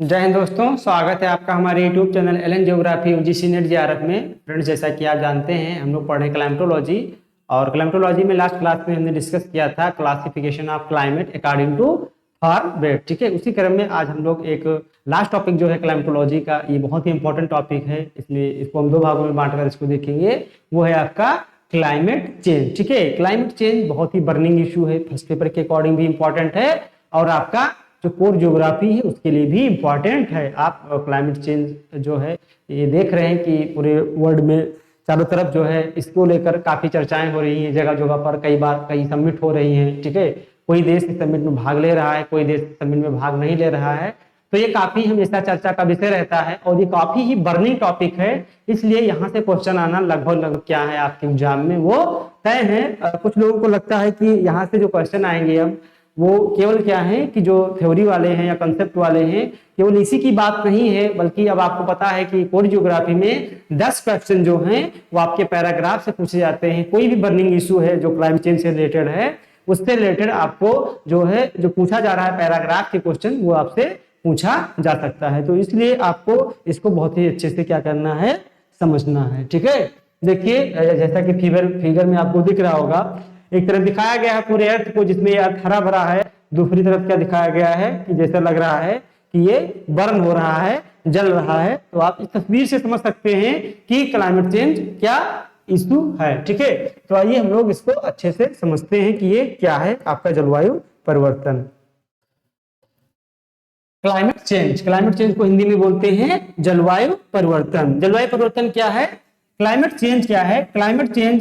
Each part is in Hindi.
जय हिंद दोस्तों, स्वागत है आपका हमारे YouTube channel Allen geography UGC NET JRF में। फ्रेंड्स, जैसा कि आप जानते हैं हम लोग पढ़े क्लाइमेटोलॉजी और क्लाइमेटोलॉजी में लास्ट क्लास में हमने डिस्कस किया था classification of climate according to Thornthwaite. ठीक है, उसी क्रम में आज हम लोग एक लास्ट टॉपिक जो है क्लाइमेटोलॉजी का, ये बहुत ही इंपॉर्टेंट टॉपिक है, इसलिए इसको हम दो भागों में बांटकर इसको देखेंगे। वो है आपका क्लाइमेट चेंज। ठीक है, क्लाइमेट चेंज बहुत ही बर्निंग इशू है, फर्स्ट पेपर के अकॉर्डिंग भी इंपॉर्टेंट है और आपका जो कोर ज्योग्राफी है उसके लिए भी इम्पॉर्टेंट है। आप क्लाइमेट चेंज जो है ये देख रहे हैं कि पूरे वर्ल्ड में चारों तरफ जो है इसको लेकर काफी चर्चाएं हो रही हैं, जगह जगह पर कई बार कई समिट हो रही हैं। ठीक है, कोई देश इस समिट में भाग ले रहा है, कोई देश समिट में भाग नहीं ले रहा है, तो ये काफी हमेशा चर्चा का विषय रहता है और ये काफी ही बर्निंग टॉपिक है। इसलिए यहाँ से क्वेश्चन आना लगभग क्या है आपके एग्जाम में वो तय है। कुछ लोगों को लगता है कि यहाँ से जो क्वेश्चन आएंगे अब वो केवल क्या है कि जो थ्योरी वाले हैं या कंसेप्ट वाले हैं, केवल इसी की बात नहीं है, बल्कि अब आपको पता है कि कोर ज्योग्राफी में 10 क्वेश्चन जो हैं वो आपके पैराग्राफ से पूछे जाते हैं। कोई भी बर्निंग इशू है जो क्लाइमेट चेंज से रिलेटेड है, उससे रिलेटेड आपको जो है जो पूछा जा रहा है पैराग्राफ के क्वेश्चन वो आपसे पूछा जा सकता है। तो इसलिए आपको इसको बहुत ही अच्छे से क्या करना है, समझना है। ठीक है, देखिए जैसा कि फिगर में आपको दिख रहा होगा, एक तरफ दिखाया गया है पूरे अर्थ को जिसमें अर्थ हरा भरा है, दूसरी तरफ क्या दिखाया गया है कि जैसा लग रहा है कि ये बर्न हो रहा है, जल रहा है। तो आप इस तस्वीर से समझ सकते हैं कि क्लाइमेट चेंज क्या इशू है। ठीक है, तो आइए हम लोग इसको अच्छे से समझते हैं कि ये क्या है आपका जलवायु परिवर्तन। क्लाइमेट चेंज को हिंदी में बोलते हैं जलवायु परिवर्तन। जलवायु परिवर्तन क्या है, क्लाइमेट चेंज क्या है? क्लाइमेट चेंज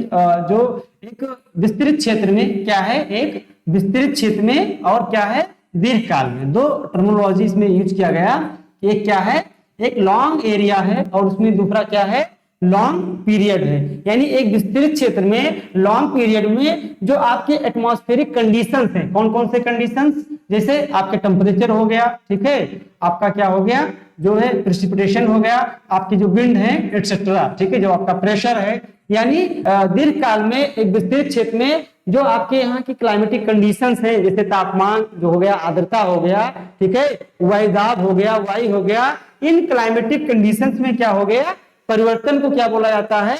जो एक विस्तृत क्षेत्र में क्या है, एक विस्तृत क्षेत्र में और क्या है दीर्घकाल में, दो टर्मिनोलॉजी इसमें यूज किया गया। एक क्या है, एक लॉन्ग एरिया है और उसमें दूसरा क्या है, लॉन्ग पीरियड है। यानी एक विस्तृत क्षेत्र में लॉन्ग पीरियड में जो आपके एटमॉस्फेरिक कंडीशंस हैं, कौन कौन से कंडीशंस, जैसे आपके टेम्परेचर हो गया, ठीक है, आपका क्या हो गया जो है प्रेसिपिटेशन हो गया, आपकी जो विंड है एटसेट्रा, ठीक है, जो आपका प्रेशर है। यानी दीर्घकाल में एक विस्तृत क्षेत्र में जो आपके यहाँ की क्लाइमेटिक कंडीशंस हैं, जैसे तापमान जो हो गया, आर्द्रता हो गया, ठीक है, वायुदाब हो गया, वायु हो गया, इन क्लाइमेटिक कंडीशंस में क्या हो गया, परिवर्तन को क्या बोला जाता है,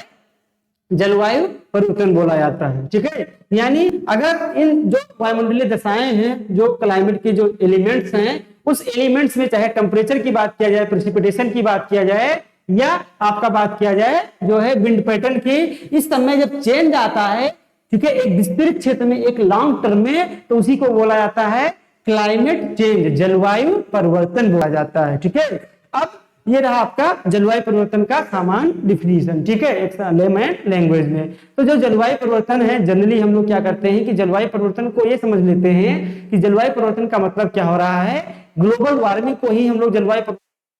जलवायु परिवर्तन बोला जाता है। ठीक है, यानी अगर इन जो वायुमंडलीय दशाएं हैं, जो क्लाइमेट के जो एलिमेंट्स हैं, उस एलिमेंट्स में चाहे टेम्परेचर की बात किया जाए, प्रेसिपिटेशन की बात किया जाए या आपका बात किया जाए जो है विंड पैटर्न की, इस समय जब चेंज आता है, ठीक है, एक विस्तृत क्षेत्र में, एक लॉन्ग टर्म में, तो उसी को बोला जाता है क्लाइमेट चेंज, जलवायु परिवर्तन बोला जाता है। ठीक है, अब ये रहा आपका जलवायु परिवर्तन का सामान्य डिफिनीशन। ठीक है, एक लेमैन लैंग्वेज में। तो जो जलवायु परिवर्तन है, जनरली हम लोग क्या करते हैं कि जलवायु परिवर्तन को ये समझ लेते हैं कि जलवायु परिवर्तन का मतलब क्या हो रहा है, ग्लोबल वार्मिंग को ही हम लोग जलवायु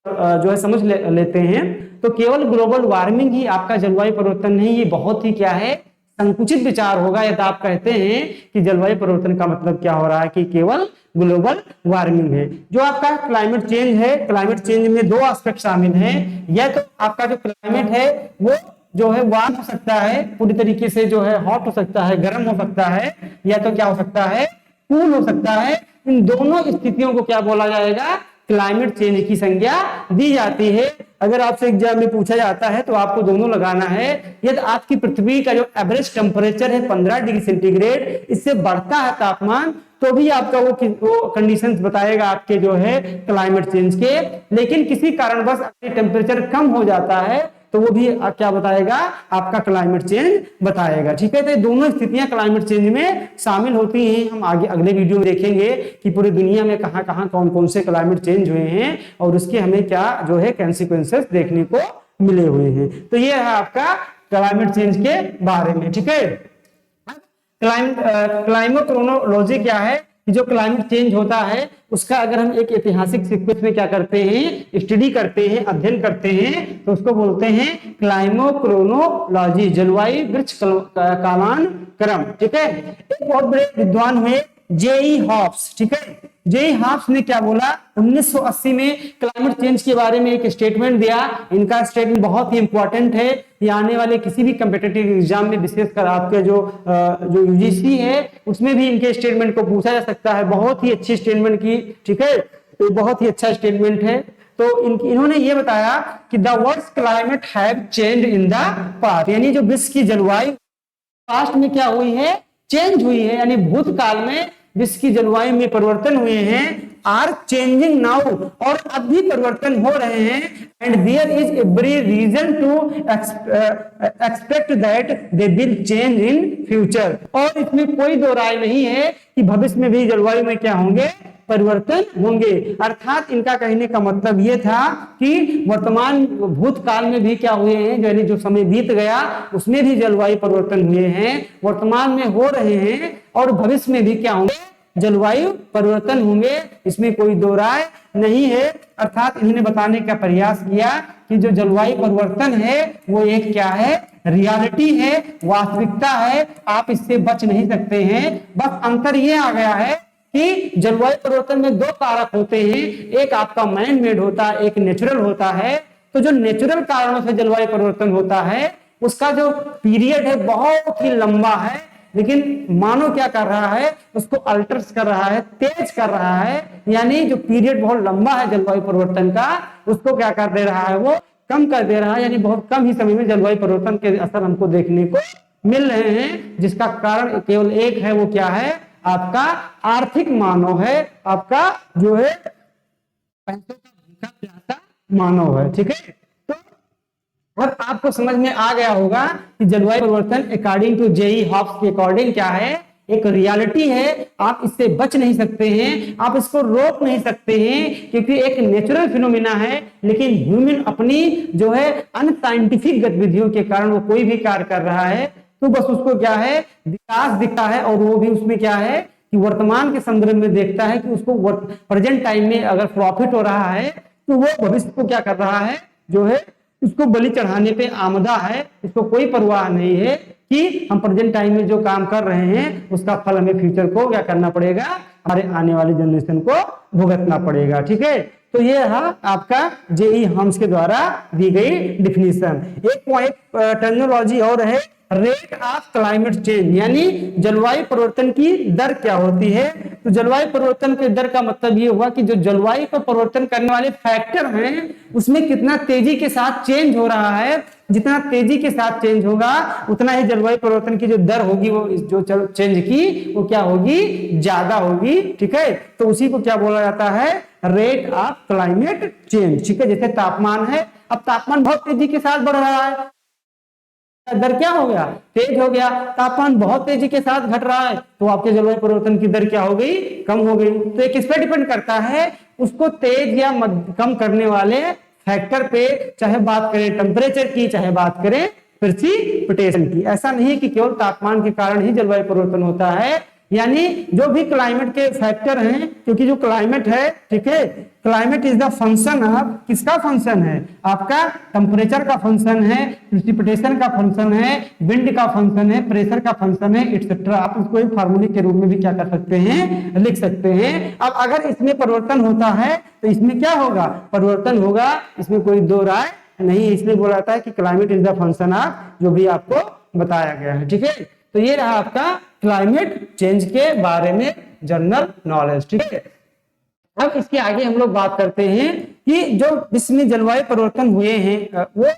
जो है समझ लेते हैं। तो केवल ग्लोबल वार्मिंग ही आपका जलवायु परिवर्तन नहीं, ये बहुत ही क्या है संकुचित विचार होगा यदि आप कहते हैं कि जलवायु परिवर्तन का मतलब क्या हो रहा है कि केवल ग्लोबल वार्मिंग है। जो आपका क्लाइमेट चेंज है, क्लाइमेट चेंज में दो एस्पेक्ट शामिल हैं, या तो आपका जो क्लाइमेट है वो जो है वार्म हो सकता है, पूरी तरीके से जो है हॉट हो सकता है, गर्म हो सकता है, या तो क्या हो सकता है, कूल हो सकता है। इन दोनों स्थितियों को क्या बोला जाएगा, क्लाइमेट चेंज की संज्ञा दी जाती है। अगर आपसे एग्जाम में पूछा जाता है तो आपको दोनों लगाना है। यदि आपकी पृथ्वी का जो एवरेज टेम्परेचर है 15 डिग्री सेंटीग्रेड, इससे बढ़ता है तापमान, तो भी आपका वो कंडीशंस बताएगा आपके जो है क्लाइमेट चेंज के। लेकिन किसी कारणवश अगर टेम्परेचर कम हो जाता है तो वो भी क्या बताएगा, आपका क्लाइमेट चेंज बताएगा। ठीक है, तो दोनों स्थितियां क्लाइमेट चेंज में शामिल होती हैं। हम आगे अगले वीडियो में देखेंगे कि पूरी दुनिया में कहां कहां कौन कौन से क्लाइमेट चेंज हुए हैं और उसके हमें क्या जो है कॉन्सिक्वेंसेस देखने को मिले हुए हैं। तो ये है आपका क्लाइमेट चेंज के बारे में। ठीक है, क्लाइमेटोक्रोनोलॉजी क्या है कि जो क्लाइमेट चेंज होता है उसका अगर हम एक ऐतिहासिक सीक्वेंस में क्या करते हैं, स्टडी करते हैं, अध्ययन करते हैं, तो उसको बोलते हैं क्लाइमोक्रोनोलॉजी, जलवायु वृक्ष कालान क्रम। ठीक है, एक बहुत बड़े विद्वान हुए जेई हॉब्स। ठीक है, जेई हॉब्स ने क्या बोला, 1980 में क्लाइमेट चेंज के बारे में एक स्टेटमेंट दिया। इनका स्टेटमेंट बहुत ही इंपॉर्टेंट है, ये आने वाले किसी भी कम्पिटिटिव एग्जाम में, विशेषकर आपके जो यूजीसी है उसमें भी इनके स्टेटमेंट को पूछा जा सकता है। बहुत ही अच्छी स्टेटमेंट की। ठीक है, तो बहुत ही अच्छा स्टेटमेंट है। तो इन्होंने ये बताया कि the world's climate have changed in the past, यानी जो विश्व की जलवायु पास्ट में क्या हुई है, चेंज हुई है, यानी भूतकाल में विश्व की जलवायु में परिवर्तन हुए हैं, आर चेंजिंग नाउ, और अब भी परिवर्तन हो रहे हैं, and there is every reason to expect that they will change in future, और इसमें कोई दो राय नहीं है कि भविष्य में भी जलवायु में क्या होंगे, परिवर्तन होंगे। अर्थात इनका कहने का मतलब यह था कि वर्तमान भूतकाल में भी क्या हुए हैं, यानी जो समय बीत गया उसमें भी जलवायु परिवर्तन हुए हैं, वर्तमान में हो रहे हैं, और भविष्य में भी क्या होंगे, जलवायु परिवर्तन होंगे, इसमें कोई दो राय नहीं है। अर्थात इन्होंने बताने का प्रयास किया कि जो जलवायु परिवर्तन है वो एक क्या है, रियलिटी है, वास्तविकता है, आप इससे बच नहीं सकते हैं। बस अंतर ये आ गया है कि जलवायु परिवर्तन में दो कारक होते हैं, एक आपका मैन मेड होता है, एक नेचुरल होता है। तो जो नेचुरल कारणों से जलवायु परिवर्तन होता है उसका जो पीरियड है बहुत ही लंबा है, लेकिन मानव क्या कर रहा है, उसको अल्टर्स कर रहा है, तेज कर रहा है, यानी जो पीरियड बहुत लंबा है जलवायु परिवर्तन का उसको क्या कर दे रहा है, वो कम कर दे रहा है, यानी बहुत कम ही समय में जलवायु परिवर्तन के असर हमको देखने को मिल रहे हैं, जिसका कारण केवल एक है, वो क्या है, आपका आर्थिक मानव है, आपका जो है पैसों का भूखा प्यासा मानव है। ठीक है, तो और आपको समझ में आ गया होगा कि जलवायु परिवर्तन अकॉर्डिंग टू जेई हॉब्स के अकॉर्डिंग क्या है, एक रियलिटी है, आप इससे बच नहीं सकते हैं, आप इसको रोक नहीं सकते हैं, क्योंकि एक नेचुरल फिनोमिना है, लेकिन ह्यूमन अपनी जो है अनसाइंटिफिक गतिविधियों के कारण वो कोई भी कार्य कर रहा है तो बस उसको क्या है, विकास दिखता है, और वो भी उसमें क्या है कि वर्तमान के संदर्भ में देखता है कि उसको प्रेजेंट टाइम में अगर प्रॉफिट हो रहा है तो वो भविष्य को क्या कर रहा है, जो है उसको बलि चढ़ाने पे आमदा है, इसको कोई परवाह नहीं है कि हम प्रेजेंट टाइम में जो काम कर रहे हैं उसका फल हमें फ्यूचर को क्या करना पड़ेगा, हमारे आने वाली जनरेशन को भुगतना पड़ेगा। ठीक है, तो ये है आपका जेई हम्स के द्वारा दी गई डिफिनीशन। एक पॉइंट टर्मिनोलॉजी और है, रेट ऑफ क्लाइमेट चेंज, यानी जलवायु परिवर्तन की दर क्या होती है। तो जलवायु परिवर्तन के दर का मतलब ये हुआ कि जो जलवायु को परिवर्तन करने वाले फैक्टर हैं उसमें कितना तेजी के साथ चेंज हो रहा है, जितना तेजी के साथ चेंज होगा उतना ही जलवायु परिवर्तन की जो दर होगी, वो जो चेंज की वो क्या होगी, ज्यादा होगी। ठीक है, तो उसी को क्या बोला जाता है, रेट ऑफ क्लाइमेट चेंज। ठीक है, जैसे तापमान है, अब तापमान बहुत तेजी के साथ बढ़ रहा है, दर क्या हो गया, तेज हो गया, तापमान बहुत तेजी के साथ घट रहा है तो आपके जलवायु परिवर्तन की दर क्या हो गई, कम हो गई। तो एक इस पे डिपेंड करता है उसको तेज या कम करने वाले फैक्टर पे, चाहे बात करें टेम्परेचर की, चाहे बात करें प्रेसिपिटेशन की। ऐसा नहीं है कि केवल तापमान के कारण ही जलवायु परिवर्तन होता है, यानी जो भी क्लाइमेट के फैक्टर हैं, क्योंकि जो क्लाइमेट है, ठीक है, climate is the function of, किसका फंक्शन है, आपका टेम्परेचर का फंक्शन है, प्रेसिपिटेशन का फंक्शन है, विंड का फंक्शन है, प्रेशर का फंक्शन है, एटसेट्रा। आप इसको एक फार्मूले के रूप में भी क्या कर सकते हैं, लिख सकते हैं। अब अगर इसमें परिवर्तन होता है तो इसमें क्या होगा, परिवर्तन होगा, इसमें कोई दो राय नहीं, इसलिए बोला जाता है कि climate is the function of, जो भी आपको बताया गया है। ठीक है, तो ये रहा आपका क्लाइमेट चेंज के बारे में जनरल नॉलेज। ठीक है, अब इसके आगे हम लोग बात करते हैं कि जो विश्व में जलवायु परिवर्तन हुए हैं वो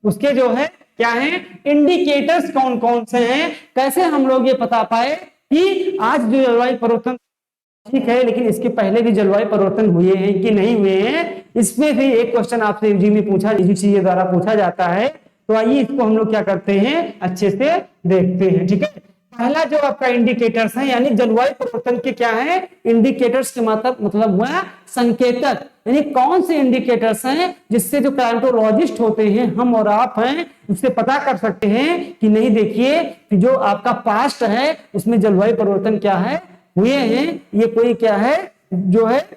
उसके जो है क्या है, इंडिकेटर्स कौन कौन से हैं, कैसे हम लोग ये पता पाए कि आज जो जलवायु परिवर्तन ठीक है, लेकिन इसके पहले भी जलवायु परिवर्तन हुए हैं कि नहीं हुए हैं। इसमें भी एक क्वेश्चन आपसे यूजी में पूछा, यूजीसी के द्वारा पूछा जाता है, तो आइए इसको हम लोग क्या करते हैं, अच्छे से देखते हैं। ठीक है, पहला जो आपका इंडिकेटर्स है, यानी जलवायु परिवर्तन के क्या है, इंडिकेटर्स के मतलब हुआ संकेतक, यानी कौन से इंडिकेटर्स हैं जिससे जो क्लाइमेटोलॉजिस्ट होते हैं, हम और आप हैं, उससे पता कर सकते हैं कि नहीं, देखिए कि जो आपका पास्ट है उसमें जलवायु परिवर्तन क्या है, हुए हैं, ये कोई क्या है, जो है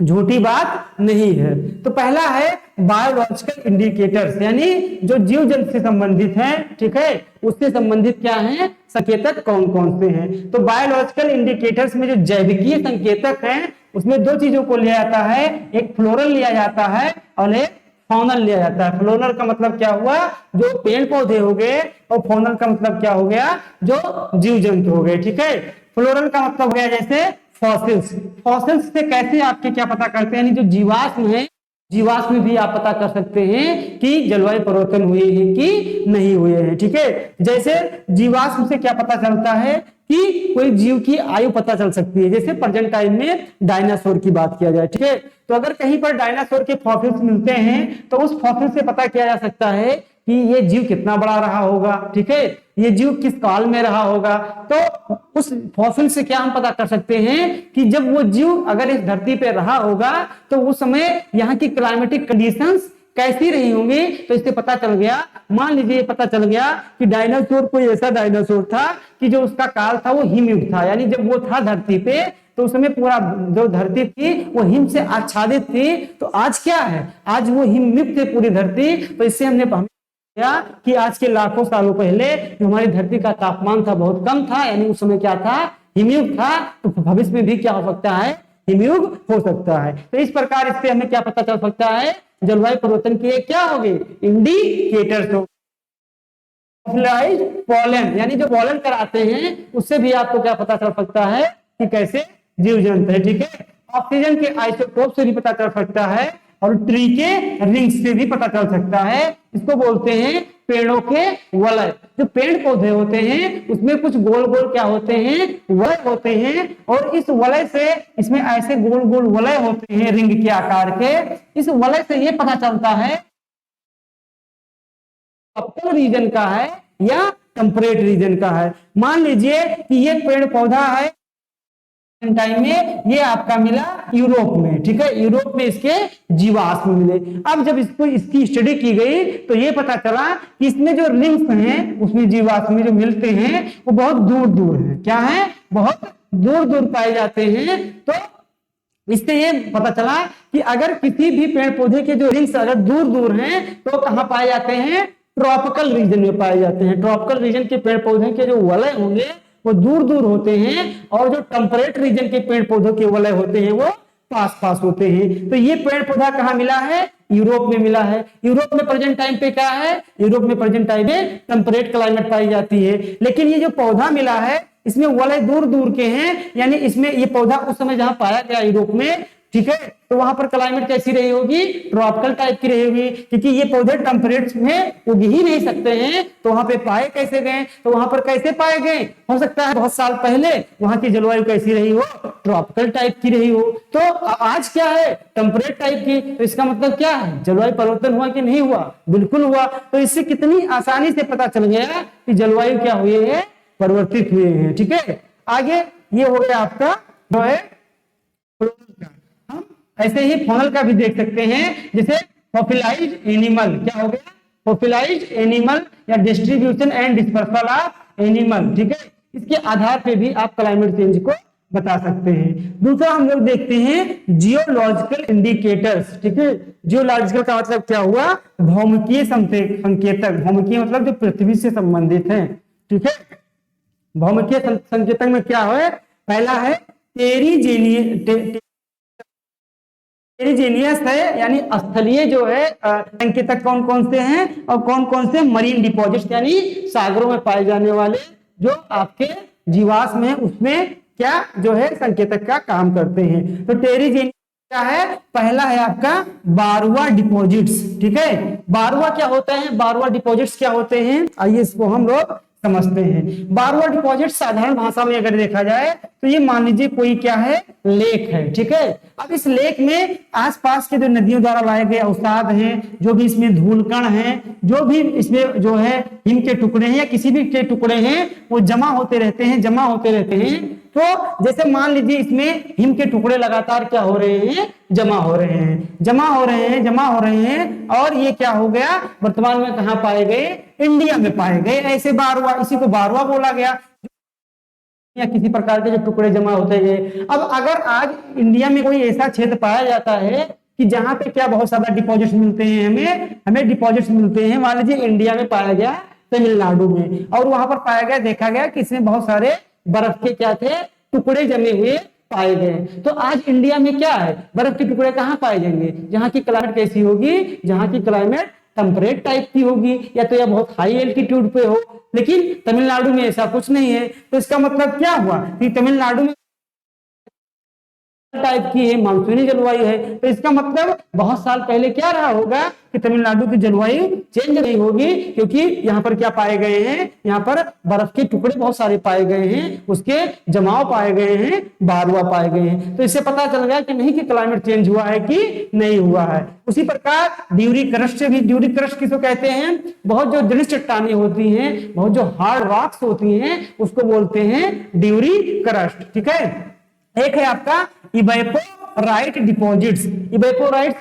झूठी बात नहीं है। तो पहला है बायोलॉजिकल इंडिकेटर्स, यानी जो जीव जंतु से संबंधित हैं, ठीक है, उससे संबंधित क्या है, संकेतक कौन कौन से हैं। तो बायोलॉजिकल इंडिकेटर्स में जो जैविकीय संकेतक हैं उसमें दो चीजों को लिया जाता है, एक फ्लोरल लिया जाता है और एक फॉनल लिया जाता है। फ्लोरल का मतलब क्या हुआ, जो पेड़ पौधे हो गए, और फॉनल का मतलब क्या हो गया, जो जीव जंतु हो गए। ठीक है, फ्लोरल का मतलब हो गया जैसे फॉसिल्स। फॉसिल्स से कैसे आपके क्या पता करते हैं, यानी जो जीवाश्म है, जीवाश्म भी आप पता कर सकते हैं कि जलवायु परिवर्तन हुए हैं कि नहीं हुए हैं। ठीक है, जैसे जीवाश्म से क्या पता चलता है कि कोई जीव की आयु पता चल सकती है, जैसे प्रेजेंट टाइम में डायनासोर की बात किया जाए। ठीक है, तो अगर कहीं पर डायनासोर के फॉसिल्स मिलते हैं तो उस फॉसिल से पता किया जा सकता है कि ये जीव कितना बड़ा रहा होगा। ठीक है, ये जीव किस काल में रहा होगा। तो उस फॉसिल से क्या हम पता कर सकते हैं कि जब वो जीव अगर इस धरती पे रहा होगा तो उस समय यहाँ की क्लाइमेटिक कंडीशंस कैसी रही होंगी। तो इससे पता चल गया, मान लीजिए पता चल गया कि डायनासोर कोई ऐसा डायनासोर था कि जो उसका काल था वो हिमयुग था, यानी जब वो था धरती पे तो उस समय पूरा जो धरती थी वो हिम से आच्छादित थी। तो आज क्या है, आज वो हिमयुक्त है पूरी धरती। तो इससे हमने कि आज के लाखों सालों पहले जो हमारी धरती का तापमान था बहुत कम था, यानी उस समय क्या था, हिमयुग था। तो भविष्य में भी क्या हो सकता है, हिमयुग हो सकता है। तो इस प्रकार इससे हमें क्या पता चल सकता है, जलवायु परिवर्तन की क्या होगी, इंडिकेटर्स हो। पॉलन, यानी जो पॉलन कराते हैं उससे भी आपको क्या पता चल सकता है कि कैसे जीव जंतु है। ठीक है, ऑक्सीजन के आइसोटोप से भी पता चल सकता है और ट्री के रिंग्स से भी पता चल सकता है। इसको बोलते हैं पेड़ों के वलय। जो पेड़ पौधे होते हैं उसमें कुछ गोल गोल क्या होते हैं, वलय होते हैं, और इस वलय से, इसमें ऐसे गोल गोल वलय होते हैं रिंग के आकार के। इस वलय से ये पता चलता है ट्रॉपिकल रीजन का है या टेम्परेट रीजन का है। मान लीजिए कि ये पेड़ पौधा है टाइम में, ये आपका मिला यूरोप में। ठीक है, यूरोप में इसके जीवाश्म मिले। अब जब इसको इसकी स्टडी की गई तो ये पता चला कि इसमें जो रिंग्स हैं उसमें जीवाश्म जो मिलते हैं वो बहुत दूर दूर है। क्या है, बहुत दूर दूर पाए जाते हैं। तो इससे ये पता चला कि अगर किसी भी पेड़ पौधे के जो रिंग्स अगर दूर दूर हैं तो कहां पाए जाते हैं, ट्रॉपिकल रीजन में पाए जाते हैं। ट्रॉपिकल रीजन के पेड़ पौधे के जो वलय होंगे वो दूर दूर होते हैं, और जो टेम्परेट रीजन के पेड़ पौधों के वलय होते हैं वो पास पास होते हैं। तो ये पेड़ पौधा कहाँ मिला है, यूरोप में मिला है। यूरोप में प्रेजेंट टाइम पे क्या है, यूरोप में प्रेजेंट टाइम पे टेम्परेट क्लाइमेट पाई जाती है। लेकिन ये जो पौधा मिला है इसमें वलय दूर दूर के हैं, यानी इसमें ये पौधा उस समय जहां पाया गया यूरोप में, ठीक है, तो वहां पर क्लाइमेट कैसी रही होगी, ट्रॉपिकल टाइप की रही होगी, क्योंकि ये पौधे टेम्परेट में उग ही नहीं सकते हैं। तो वहां पे पाए कैसे गए, तो वहां पर कैसे पाए गए, हो सकता है बहुत साल पहले वहां की जलवायु कैसी रही हो, ट्रॉपिकल टाइप की रही हो। तो आज क्या है, टेम्परेट टाइप की। तो इसका मतलब क्या है, जलवायु परिवर्तन हुआ कि नहीं हुआ, बिल्कुल हुआ। तो इससे कितनी आसानी से पता चल गया कि जलवायु क्या हुए है, परिवर्तित हुए हैं। ठीक है, आगे ये हो गया आपका जो है, हम ऐसे ही फॉनल का भी देख सकते हैं, जैसे फॉसिलाइज्ड एनिमल। क्या हो गया, फॉसिलाइज्ड एनिमल या distribution and dispersal of animal. ठीक है, इसके आधार पे भी आप क्लाइमेट चेंज को बता सकते हैं। दूसरा हम लोग देखते हैं जियोलॉजिकल इंडिकेटर्स। ठीक है, जियोलॉजिकल का मतलब क्या हुआ, भौमिकीय संकेतक। भौमिकीय मतलब जो पृथ्वी से संबंधित है। ठीक है, भौमिकीय संकेतक में क्या है, पहला है टेरिजेनियस है, यानी स्थलीय जो है संकेतक कौन कौन से हैं, और कौन कौन से मरीन डिपॉजिट्स, यानी सागरों में पाए जाने वाले जो आपके जीवाश्म है उसमें क्या जो है संकेतक का काम करते हैं। तो टेरिजेनियस क्या है, पहला है आपका बारुआ डिपॉजिट्स। ठीक है, बारुआ क्या होता है, बारुआ डिपॉजिट्स क्या होते हैं, आइए इसको हम लोग समझते हैं। बारुआ डिपॉजिट साधारण भाषा में अगर देखा जाए तो ये मान लीजिए कोई क्या है, लेक है। ठीक है, अब इस लेक में आसपास के जो नदियों द्वारा लाए गए अवसाद हैं, जो भी इसमें धूल कण हैं, जो भी इसमें जो है हिम के टुकड़े हैं या किसी भी के टुकड़े हैं, वो जमा होते रहते हैं, जमा होते रहते हैं। तो जैसे मान लीजिए इसमें हिम के टुकड़े लगातार क्या हो रहे हैं, जमा हो रहे हैं, जमा हो रहे हैं, जमा हो रहे हैं, और ये क्या हो गया, वर्तमान में कहां पाए गए, इंडिया में पाए गए। ऐसे बारुआ, इसी को बारुआ बोला गया, या किसी प्रकार के जो टुकड़े जमा होते गए। अब अगर आज इंडिया में कोई ऐसा क्षेत्र पाया जाता है कि जहां पे क्या बहुत ज्यादा डिपॉजिट्स मिलते हैं, हमें डिपॉजिट्स मिलते हैं, मान लीजिए इंडिया में पाया गया तमिलनाडु में, और वहां पर पाया गया, देखा गया कि इसमें बहुत सारे बर्फ के क्या थे, टुकड़े जमे हुए पाए गए। तो आज इंडिया में क्या है, बर्फ के टुकड़े कहां पाए जाएंगे, जहां की क्लाइमेट कैसी होगी, जहां की क्लाइमेट टेम्परेट टाइप की होगी, या तो यह बहुत हाई एल्टीट्यूड पे हो। लेकिन तमिलनाडु में ऐसा कुछ नहीं है। तो इसका मतलब क्या हुआ कि तमिलनाडु में टाइप की है, मानसूनी जलवायु है। तो इसका मतलब बहुत साल पहले क्या रहा होगा कि तमिलनाडु की जलवायु चेंज नहीं होगी, क्योंकि यहाँ पर क्या पाए गए हैं, यहाँ पर बर्फ के टुकड़े बहुत सारे पाए गए हैं, उसके जमाव पाए गए हैं, बारुआ पाए गए हैं। तो इससे पता चल गया कि नहीं कि क्लाइमेट चेंज हुआ है कि नहीं हुआ है। उसी प्रकार ड्यूरी क्रस्ट से भी, ड्यूरी क्रस्ट किसको कहते हैं, बहुत जो दृढ़ चट्टानें होती हैं, बहुत जो हार्ड रॉक्स होती हैं, उसको बोलते हैं ड्यूरी क्रस्ट। ठीक है। एक है आपका इवेपोराइट डिपॉजिट्स। इवेपोराइट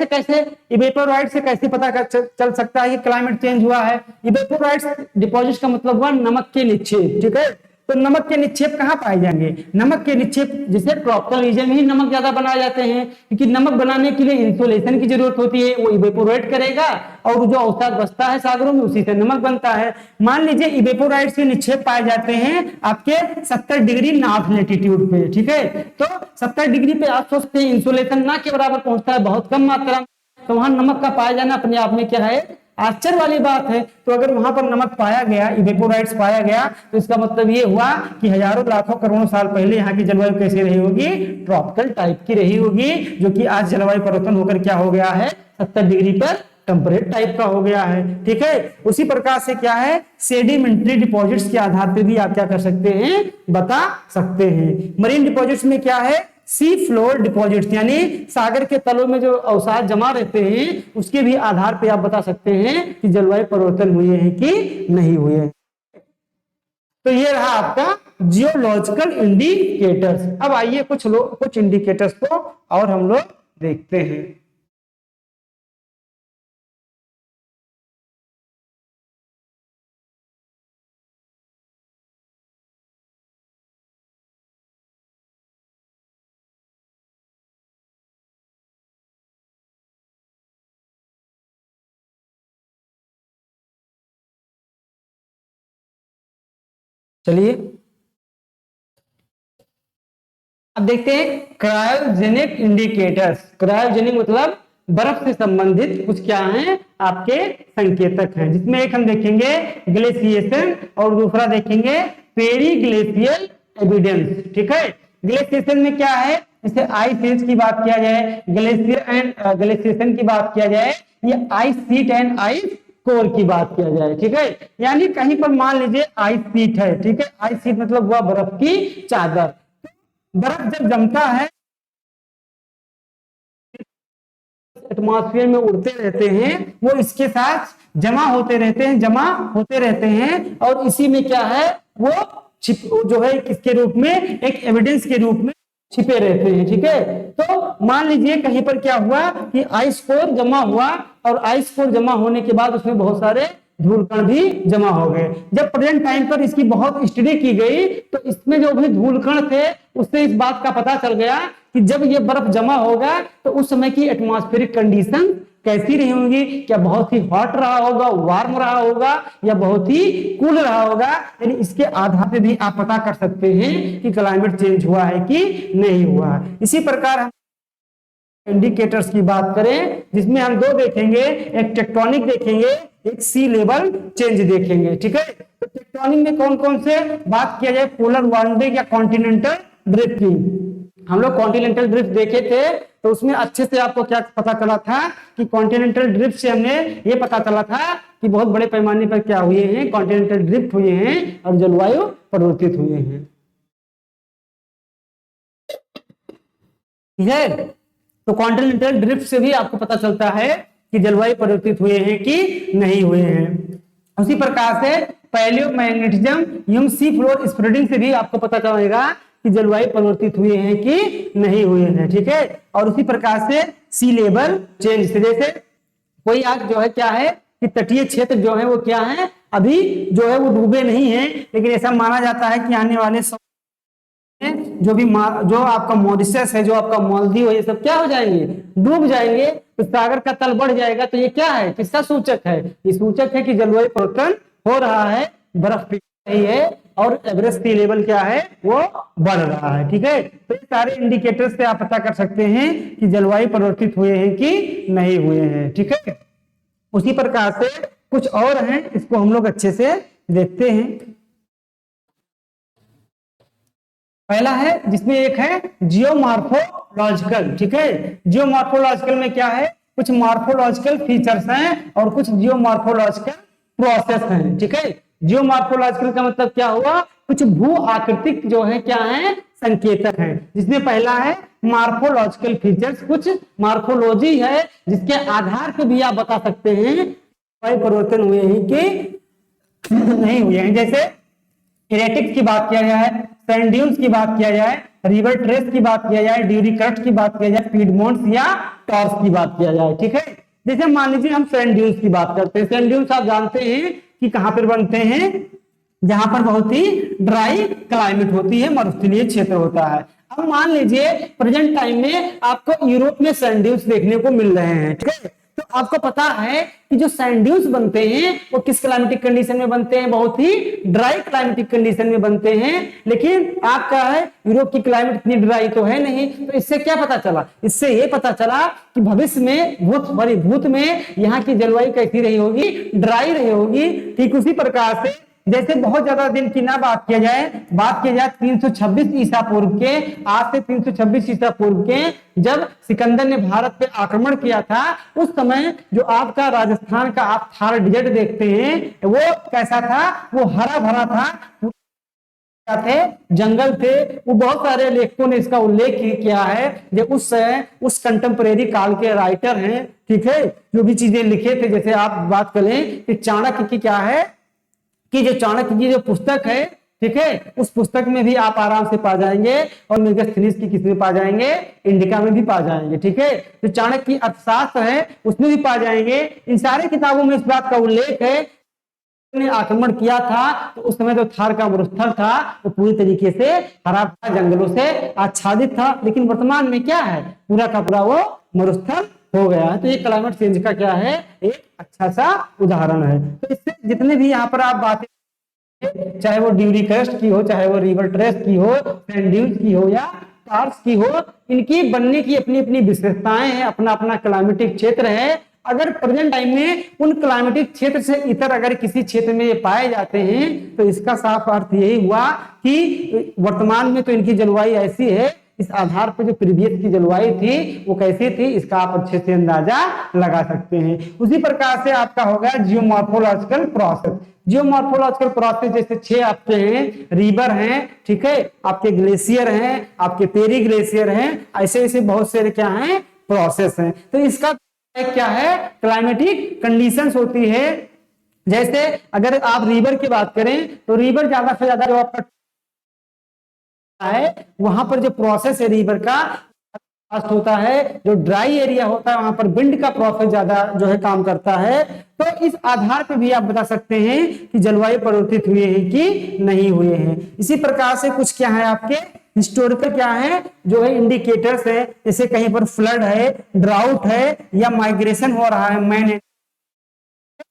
से कैसे पता चल सकता है कि क्लाइमेट चेंज हुआ है। इवेपोराइट डिपॉजिट्स का मतलब हुआ नमक के निक्षेप। ठीक है। तो नमक के निक्षेप कहाँ पाए जाएंगे, नमक के निक्षेप जैसे ट्रॉपिकल रीजन में ही नमक ज्यादा बनाए जाते हैं, क्योंकि नमक बनाने के लिए इंसुलेशन की जरूरत होती है, वो इवेपोरेट करेगा और जो अवसाद बचता है सागरों में उसी से नमक बनता है। मान लीजिए इवेपोराइट के निक्षेप पाए जाते हैं आपके 70 डिग्री नॉर्थ लेटीट्यूड पे। ठीक है। तो 70 डिग्री पे आप सोचते हैं इंसुलेशन ना के बराबर पहुंचता है, बहुत कम मात्रा में, तो वहां नमक का पाया जाना अपने आप में क्या है, आश्चर्य वाली बात है। तो अगर वहां पर नमक पाया गया, इवेपोराइट्स पाया गया, तो इसका मतलब ये हुआ कि हजारों लाखों करोड़ों साल पहले यहाँ की जलवायु कैसी रही होगी, ट्रॉपिकल टाइप की रही होगी, जो कि आज जलवायु परिवर्तन होकर क्या हो गया है, 70 डिग्री पर टेम्परेट टाइप का हो गया है। ठीक है। उसी प्रकार से क्या है, सेडिमेंट्री डिपॉजिट्स के आधार पर भी आप क्या कर सकते हैं, बता सकते हैं। मरीन डिपॉजिट्स में क्या है, सी फ्लोर डिपॉजिट्स, यानी सागर के तलों में जो अवसाद जमा रहते हैं, उसके भी आधार पे आप बता सकते हैं कि जलवायु परिवर्तन हुए हैं कि नहीं हुए हैं। तो ये रहा आपका जियोलॉजिकल इंडिकेटर्स। अब आइए कुछ इंडिकेटर्स को और हम लोग देखते हैं। चलिए अब देखते हैं क्रायोजेनिक इंडिकेटर्स। क्रायोजेनिक मतलब बर्फ से संबंधित कुछ क्या हैं, आपके संकेतक हैं, जिसमें एक हम देखेंगे ग्लेशिएशन और दूसरा देखेंगे पेरी ग्लेशियल एविडेंस। ठीक है। ग्लेशिएशन में क्या है, जैसे आइस एज की बात किया जाए, ग्लेशिएशन की बात किया जाए, ये ice sheet and ice core की बात किया जाए। ठीक है। यानी कहीं पर मान लीजिए आइस शीट है। ठीक है। आइस शीट मतलब हुआ बर्फ की चादर। बर्फ जब जमता है एटमॉस्फेयर में उड़ते रहते हैं, वो इसके साथ जमा होते रहते हैं और इसी में क्या है, वो जो है किसके रूप में, एक एविडेंस के रूप में छिपे रहते हैं। ठीक है। तो मान लीजिए कहीं पर क्या हुआ कि आइस कोर जमा हुआ और आइस कोर जमा होने के बाद उसमें बहुत सारे धूल कण भी जमा हो गए। जब प्रेजेंट टाइम पर इसकी बहुत स्टडी की गई तो इसमें जो भी धूल कण थे उससे इस बात का पता चल गया कि जब ये बर्फ जमा होगा तो उस समय की एटमॉस्फेरिक कंडीशन कैसी रही होंगी, क्या बहुत ही हॉट रहा होगा, वार्म रहा होगा, या बहुत ही कूल रहा होगा। यानी इसके आधार पे भी आप पता कर सकते हैं कि क्लाइमेट चेंज हुआ है कि नहीं हुआ है। इसी प्रकार हम इंडिकेटर्स की बात करें जिसमें हम दो देखेंगे, एक टेक्टोनिक देखेंगे, एक सी लेवल चेंज देखेंगे। ठीक है। तो टेक्टोनिक में कौन कौन से बात किया जाए, पोलर वार्मिंग या कॉन्टिनेंटल ड्रिफ्ट की। हम लोग कॉन्टिनेंटल ड्रिफ्ट देखे थे तो उसमें अच्छे से आपको क्या पता चला था कि कॉन्टिनेंटल ड्रिफ्ट से हमने ये पता चला था कि बहुत बड़े पैमाने पर क्या हुए हैं, कॉन्टिनेंटल ड्रिफ्ट हुए हैं और जलवायु परिवर्तित हुए हैं। ठीक है। तो कॉन्टिनेंटल ड्रिफ्ट से भी आपको पता चलता है कि जलवायु परिवर्तित हुए हैं कि नहीं हुए हैं। उसी प्रकार से पैलियोमैग्नेटिज्म सी फ्लोर स्प्रेडिंग से भी आपको पता चलेगा कि जलवायु परिवर्तित हुए हैं कि नहीं हुए हैं। ठीक है। और उसी प्रकार से सी लेवल चेंज से, जैसे कोई आज जो है क्या है कि तटीय क्षेत्र जो है वो क्या है, अभी जो है वो डूबे नहीं है, लेकिन ऐसा माना जाता है कि आने वाले जो आपका मॉरिशस है, जो आपका मालदीव है, ये सब क्या हो जाएंगे, डूब जाएंगे। तो सागर का तल बढ़ जाएगा। तो ये क्या है, किसका सूचक है, ये सूचक है कि जलवायु परिवर्तन हो रहा है, बर्फ पिघल रही है और एवरेस्ट सी लेवल क्या है, वो बढ़ रहा है। ठीक है। तो ये सारे इंडिकेटर्स से आप पता कर सकते हैं कि जलवायु परिवर्तित हुए हैं कि नहीं हुए हैं। ठीक है। उसी प्रकार से कुछ और हैं, इसको हम लोग अच्छे से देखते हैं। पहला है जिसमें एक है जियोमॉर्फोलॉजिकल, ठीक है। जियोमॉर्फोलॉजिकल में क्या है, कुछ मॉर्फोलॉजिकल फीचर्स हैं और कुछ जियोमॉर्फोलॉजिकल प्रोसेस हैं, ठीक है। जियोमॉर्फोलॉजिकल का मतलब क्या हुआ, कुछ भू आकृतिक जो है क्या है, संकेतक हैं। जिसमें पहला है मॉर्फोलॉजिकल फीचर्स, कुछ मॉर्फोलॉजी है जिसके आधार पर भी आप बता सकते हैं परिवर्तन हुए हैं कि नहीं हुए हैं। जैसे इरेटिक्स की बात किया जाए, सैंड ड्यून्स की बात किया जाए, रिवर ट्रेस की बात किया जाए, ड्यूरी करस्ट की बात किया जाए, पीडमोंट्स या टॉर्स की बात किया जाए, ठीक है। जैसे मान लीजिए हम सैंड ड्यून्स की बात करते हैं। सैंड ड्यून्स आप जानते हैं कि कहां पर बनते हैं, जहां पर बहुत ही ड्राई क्लाइमेट होती है, मरुस्थलीय क्षेत्र होता है। अब मान लीजिए प्रेजेंट टाइम में आपको यूरोप में सैंड ड्यून्स देखने को मिल रहे हैं, ठीक है। तो आपको पता है कि जो सैंड ड्यून्स बनते हैं वो किस क्लाइमेटिक कंडीशन में बनते हैं, बहुत ही ड्राई क्लाइमेटिक कंडीशन में बनते हैं। लेकिन आपका है यूरोप की क्लाइमेट इतनी ड्राई तो है नहीं। तो इससे क्या पता चला, इससे ये पता चला कि भविष्य में भूत में यहाँ की जलवायु कैसी रही होगी, ड्राई रही होगी। ठीक उसी प्रकार से जैसे बहुत ज्यादा दिन की ना बात किया जाए 326 ईसा पूर्व के, आज से 326 ईसा पूर्व के जब सिकंदर ने भारत पे आक्रमण किया था, उस समय जो आपका राजस्थान का आप थार डेजर्ट देखते हैं वो कैसा था, वो हरा भरा था, थे जंगल थे। वो बहुत सारे लेखकों ने इसका उल्लेख किया है, जो उस कंटेम्परेरी काल के राइटर हैं, ठीक है, जो भी चीजें लिखे थे। जैसे आप बात करें कि चाणक्य की क्या है, कि जो चाणक्य की जो पुस्तक है, ठीक है, उस पुस्तक में भी आप आराम से पा जाएंगे, और मेगास्थनीज की किसमें पा जाएंगे, इंडिका में भी पा जाएंगे, ठीक है। जो चाणक्य की अर्थशास्त्र है उसमें भी पा जाएंगे। इन सारे किताबों में इस बात का उल्लेख है ने आक्रमण किया था तो उस समय जो थार का मरुस्थल था वो पूरी तरीके से हरा भरा जंगलों से आच्छादित था। लेकिन वर्तमान में क्या है, पूरा का पूरा वो मरुस्थल हो गया है। तो ये क्लाइमेट चेंज का क्या है, एक अच्छा सा उदाहरण है। तो इससे जितने भी यहाँ पर आप बातें, चाहे वो ड्यूरी क्रस्ट की हो, चाहे वो रिवर ट्रेस की हो, सैंड ड्यून्स की हो या टार्स की हो, इनकी बनने की अपनी अपनी विशेषताएं हैं, अपना अपना क्लाइमेटिक क्षेत्र है। अगर प्रेजेंट टाइम में उन क्लाइमेटिक क्षेत्र से इतर अगर किसी क्षेत्र में ये पाए जाते हैं तो इसका साफ अर्थ यही हुआ कि वर्तमान में तो इनकी जलवायु ऐसी है, इस आधार पर जो प्रीवियस की जलवायु थी वो कैसी थी इसका आप अच्छे से अंदाजा लगा सकते हैं। उसी प्रकार से आपका होगा जियोमॉर्फोलॉजिकल प्रोसेस। जियोमॉर्फोलॉजिकल प्रोसेस जैसे 6 आपके हैं, रिवर हैं, ठीक है, आपके ग्लेशियर हैं, आपके पेरी ग्लेशियर हैं, ऐसे ऐसे बहुत से क्या हैं, प्रोसेस हैं। तो इसका क्या है, क्लाइमेटिक कंडीशंस होती है। जैसे अगर आप रिवर की बात करें तो रिवर ज्यादा से ज्यादा जो आपका है वहां पर जो प्रोसेस है रिवर का होता है, जो ड्राई एरिया होता है वहां पर विंड का प्रोसेस ज्यादा जो है काम करता है। तो इस आधार पर भी आप बता सकते हैं कि जलवायु परिवर्तित हुए हैं कि नहीं हुए हैं। इसी प्रकार से कुछ क्या है आपके हिस्टोरिकल क्या है, जो है इंडिकेटर्स है, जैसे कहीं पर फ्लड है, ड्राउट है या माइग्रेशन हो रहा है मैन,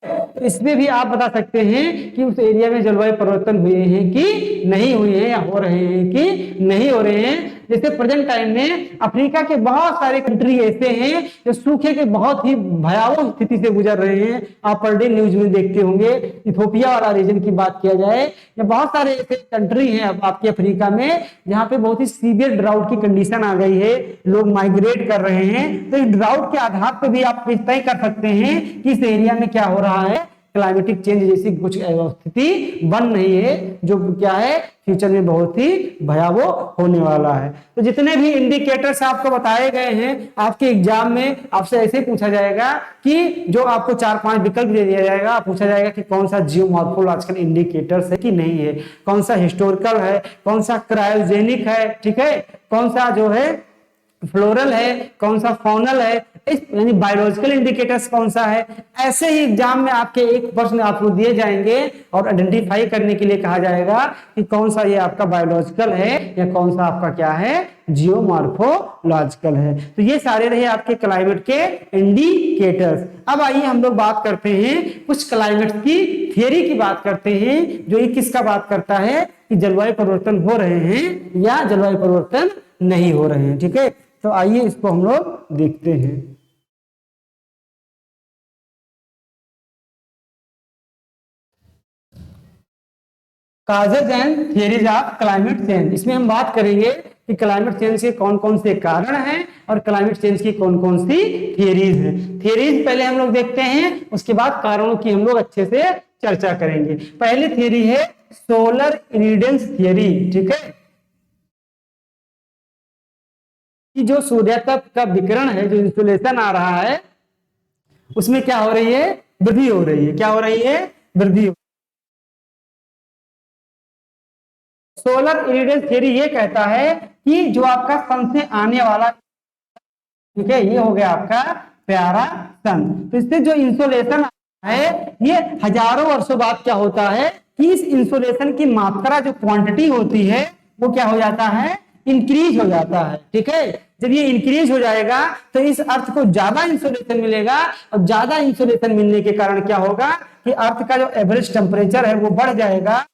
तो इसमें भी आप बता सकते हैं कि उस एरिया में जलवायु परिवर्तन हुए हैं कि नहीं हुए हैं, या हो रहे हैं कि नहीं हो रहे हैं। जैसे प्रेजेंट टाइम में अफ्रीका के बहुत सारे कंट्री ऐसे हैं जो सूखे के बहुत ही भयावह स्थिति से गुजर रहे हैं। आप पर डे न्यूज में देखते होंगे। इथोपिया वाला रीजन की बात किया जाए, या बहुत सारे ऐसे कंट्री हैं आपके अफ्रीका में जहां पे बहुत ही सीवियर ड्राउट की कंडीशन आ गई है, लोग माइग्रेट कर रहे हैं। तो इस ड्राउट के आधार पर भी आप तय कर सकते हैं कि इस एरिया में क्या हो रहा है, क्लाइमेटिक चेंज जैसी कुछ स्थिति बन रही है, जो क्या है फ्यूचर में बहुत ही भयावह होने वाला है। तो जितने भी इंडिकेटर्स आपको बताए गए हैं, आपके एग्जाम में आपसे ऐसे पूछा जाएगा कि जो आपको 4-5 विकल्प दे दिया जाएगा, पूछा जाएगा कि कौन सा जियोमॉर्फोलॉजिकल इंडिकेटर्स है कि नहीं है, कौन सा हिस्टोरिकल है, कौन सा क्रायोजेनिक है, ठीक है, कौन सा जो है फ्लोरल है, कौन सा फॉनल है, इस यानी बायोलॉजिकल इंडिकेटर्स कौन सा है। ऐसे ही एग्जाम में आपके एक प्रश्न आपको दिए जाएंगे और आइडेंटिफाई करने के लिए कहा जाएगा कि कौन सा ये आपका बायोलॉजिकल है या कौन सा आपका क्या है, जियोमॉर्फोलॉजिकल है। तो ये सारे रहे आपके क्लाइमेट के इंडिकेटर्स। अब आइए हम लोग बात करते हैं कुछ क्लाइमेट की थियरी की बात करते हैं, जो ये किसका बात करता है कि जलवायु परिवर्तन हो रहे हैं या जलवायु परिवर्तन नहीं हो रहे हैं, ठीक है। तो आइए इसको हम लोग देखते हैं। Causes and theories of climate change. इसमें हम बात करेंगे कि क्लाइमेट चेंज के कौन कौन से कारण हैं और क्लाइमेट चेंज की कौन कौन सी थियरीज हैं। थियरीज पहले हम लोग देखते हैं, उसके बाद कारणों की हम लोग अच्छे से चर्चा करेंगे। पहली थियरी है सोलर इरिडेंस थियरी। ठीक है, कि जो सूर्य का विकिरण है, जो इंसुलेशन आ रहा है, उसमें क्या हो रही है, वृद्धि हो रही है। क्या हो रही है, वृद्धि। सोलर इरिडेंस थियरी ये कहता है कि जो आपका सन से आने वाला, ठीक है, ये हो गया आपका प्यारा सन, तो इससे जो इंसुलेशन है ये हजारों वर्षों बाद क्या होता है कि इस इंसुलेशन की मात्रा, जो क्वांटिटी होती है, वो क्या हो जाता है, इंक्रीज हो जाता है। ठीक है, जब ये इंक्रीज हो जाएगा तो इस अर्थ को ज्यादा इंसुलेशन मिलेगा, और ज्यादा इंसुलेशन मिलने के कारण क्या होगा कि अर्थ का जो एवरेज टेम्परेचर है वो बढ़ जाएगा,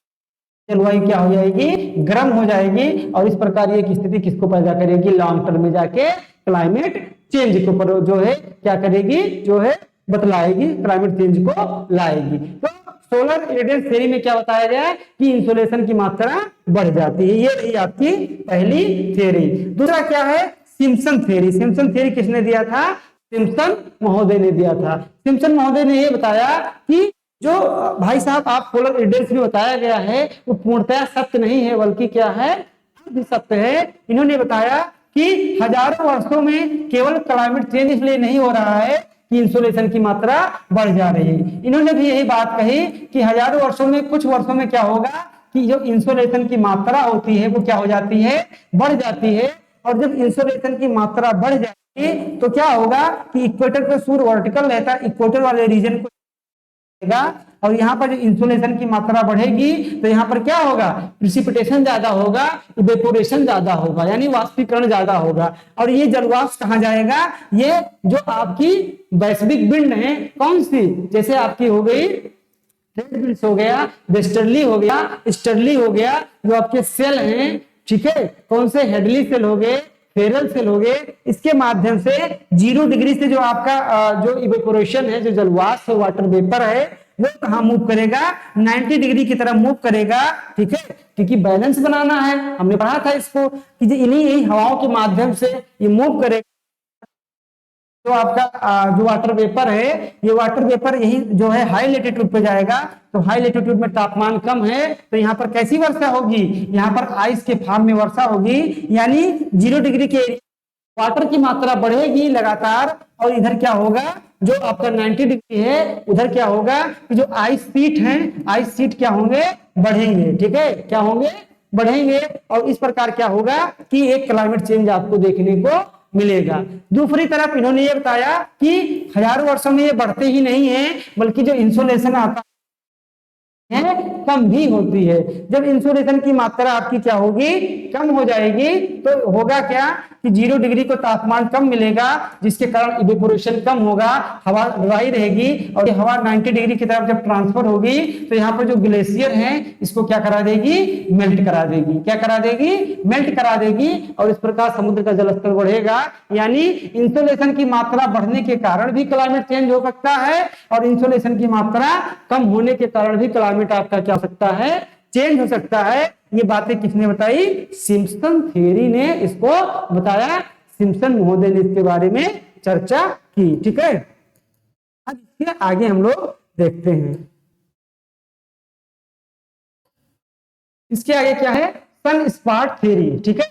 जलवायु क्या हो जाएगी, गर्म हो जाएगी, और इस प्रकार ये स्थिति किसको पैदा करेगी, लॉन्ग टर्म में जाके क्लाइमेट चेंज के ऊपर जो है क्या करेगी, जो है बतलाएगी, क्लाइमेट चेंज को लाएगी। तो सोलर इरिडेंस थ्योरी में क्या बताया गया कि इंसुलेशन की मात्रा बढ़ जाती है। ये रही आपकी पहली थ्योरी। दूसरा क्या है, सिम्पसन थ्योरी। सिम्पसन थ्योरी किसने दिया था, सिम्पसन महोदय ने दिया था। सिम्पसन महोदय ने ये बताया कि जो भाई साहब आप सोलर इरिडेंस में बताया गया है वो पूर्णतया सत्य नहीं है, बल्कि क्या है, अर्ध सत्य है। इन्होंने बताया कि हजारों वर्षों में केवल क्लाइमेट चेंज इसलिए नहीं हो रहा है कि इंसुलेशन की मात्रा बढ़ जा रही है। इन्होंने भी यही बात कही कि हजारों वर्षों में, कुछ वर्षों में क्या होगा कि जो इंसुलेशन की मात्रा होती है वो क्या हो जाती है, बढ़ जाती है। और जब इंसुलेशन की मात्रा बढ़ जाएगी तो क्या होगा कि इक्वेटर पे सूर्य वर्टिकल रहता है, इक्वेटर वाले रीजन को, और यहाँ पर जो इंसुलेशन की मात्रा बढ़ेगी तो यहाँ पर क्या होगा, प्रिसिपिटेशन ज्यादा होगा, इवेपोरेशन ज्यादा होगा, यानी वाष्पीकरण ज्यादा होगा। और ये जलवाष्प कहाँ जाएगा, ये जो आपकी वैश्विक विंड है, कौन सी, जैसे आपकी हो गई ट्रेड विंड्स हो गया, वेस्टर्ली हो गया, ईस्टर्ली हो गया, जो आपके सेल हैं, ठीक है, कौन से, हेडली सेल हो गए, फेरल सेल हो गए, इसके माध्यम से 0 डिग्री से जो आपका जो इवेपोरेशन है, जो जलवाष्प वाटर वेपर है, वो कहां मूव करेगा, 90 डिग्री की तरफ मूव करेगा। ठीक है, क्योंकि बैलेंस बनाना है, हमने पढ़ा था इसको कि इन्हीं हवाओं के माध्यम से ये मूव करेगा। तो आपका जो वाटर वेपर है, ये वाटर वेपर यही जो है हाई लेटीट्यूड पे जाएगा, तो हाई लेटीट्यूड में तापमान कम है, तो यहाँ पर कैसी वर्षा होगी, यहाँ पर आइस के फॉर्म में वर्षा होगी, यानी 0 डिग्री के वाटर की मात्रा बढ़ेगी लगातार। और इधर क्या होगा, जो आपका 90 डिग्री है, उधर क्या होगा कि जो आइस सीट है, आइस सीट क्या होंगे, बढ़ेंगे। ठीक है, क्या होंगे, बढ़ेंगे। और इस प्रकार क्या होगा कि एक क्लाइमेट चेंज आपको देखने को मिलेगा। दूसरी तरफ इन्होंने ये बताया कि हजारों वर्षों में ये बढ़ते ही नहीं है, बल्कि जो इंसुलेशन आता है कम भी होती है। जब इंसुलेशन की मात्रा आपकी क्या होगी, कम हो जाएगी, तो होगा क्या कि 0 डिग्री को तापमान कम मिलेगा, जिसके कारण इवेपोरेशन कम होगा, हवा ड्राई रहेगी, और ये हवा 90 डिग्री की तरफ जब ट्रांसफर होगी तो यहाँ पर जो ग्लेशियर है इसको क्या करा देगी, मेल्ट करा देगी। क्या करा देगी, मेल्ट करा देगी, और इस प्रकार समुद्र का जलस्तर बढ़ेगा। यानी इंसुलेशन की मात्रा बढ़ने के कारण भी क्लाइमेट चेंज हो सकता है, और इंसुलेशन की मात्रा कम होने के कारण भी क्लाइमेट आपका क्या हो सकता है, चेंज हो सकता है। ये बातें किसने बताई, सिम्पसन थ्योरी ने इसको बताया, सिम्पसन महोदय ने इसके बारे में चर्चा की। ठीक है, अब इसके आगे हम लोग देखते हैं, इसके आगे क्या है, सन स्पॉट थ्योरी। ठीक है,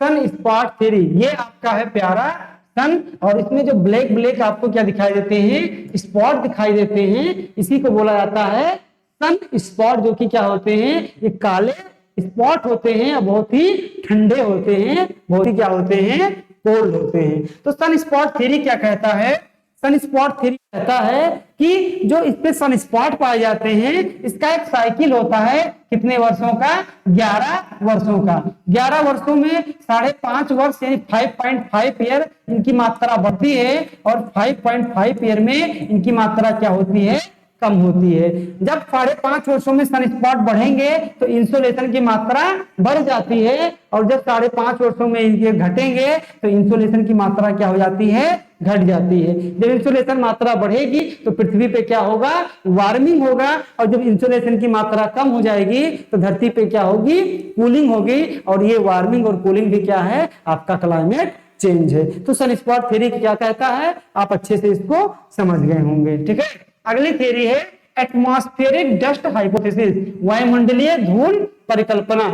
सन स्पॉट थ्योरी ये आपका है प्यारा सन, और इसमें जो ब्लैक ब्लैक आपको क्या दिखाई देते हैं, स्पॉट दिखाई देते हैं, इसी को बोला जाता है सन स्पॉट, जो कि क्या होते हैं, ये काले स्पॉट होते हैं, बहुत ही ठंडे होते हैं, बहुत ही क्या होते हैं, कोल्ड होते हैं। तो सन स्पॉट थ्योरी क्या कहता है, सन स्पॉट थ्योरी कहता है कि जो इस पे सन स्पॉट पाए जाते हैं, इसका एक साइकिल होता है, कितने वर्षों का, 11 वर्षों का। 11 वर्षों में 5.5 वर्ष यानी 5.5 ईयर इनकी मात्रा बढ़ती है, और 5.5 ईयर में इनकी मात्रा क्या होती है, कम होती है। जब 5.5 वर्षों में सन स्पॉट बढ़ेंगे तो इंसोलेशन की मात्रा बढ़ जाती है, और जब 5.5 वर्षों में इनके घटेंगे तो इंसोलेशन की मात्रा क्या हो जाती है, घट जाती है। जब इंसोलेशन मात्रा बढ़ेगी तो पृथ्वी पे क्या होगा, वार्मिंग होगा, और जब इंसोलेशन की मात्रा कम हो जाएगी तो धरती पे क्या होगी, कूलिंग होगी, और ये वार्मिंग और कूलिंग भी क्या है, आपका क्लाइमेट चेंज है। तो सन स्पॉट थ्योरी क्या कहता है, आप अच्छे से इसको समझ गए होंगे। ठीक है, अगली थ्योरी है एटमॉस्फेरिक डस्ट हाइपोथेसिस, वायुमंडलीय धूल परिकल्पना।